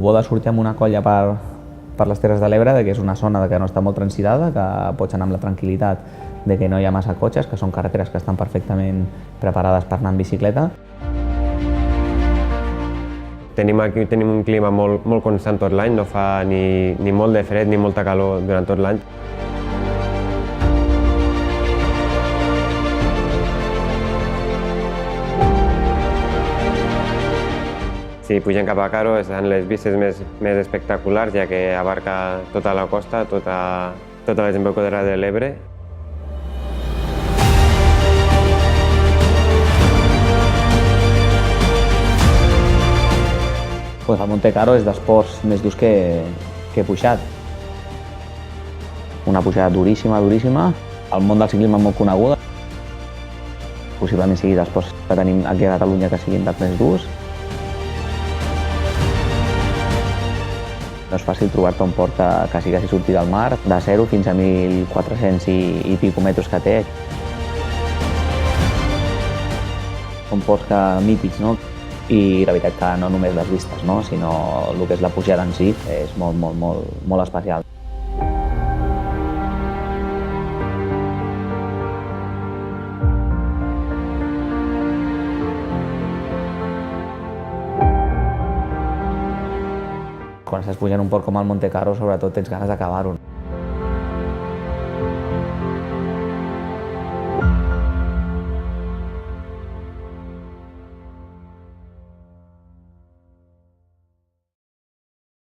bo de sortir amb una colla per les Terres de l'Ebre, que és una zona que no està molt transitada, que pots anar amb la tranquil·litat de que no hi ha massa cotxes, que són carreteres que estan perfectament preparades per anar en bicicleta. Aquí tenim un clima molt constant tot l'any, no fa ni molt de fred ni molta calor durant tot l'any. Si pugem cap a Caro, seran les vistes més espectaculars, ja que abarca tota la costa, tota la desembocadura de l'Ebre. El Monte Caro és dels ports més durs que he pujat. Una pujada duríssima, duríssima. El món del ciclisme és molt coneguda. Possiblement sigui dels ports que tenim aquí a Catalunya que siguin dels més durs. No és fàcil trobar-te un port que quasi surti del mar, de 0 fins a 1.400 i pico metres que té. Són ports mítics, no? I la veritat que no només les vistes, no? Sinó el que és la pujada en si és molt especial. Quan estàs pujant un port com el Monte Caro, sobretot tens ganes d'acabar-ho.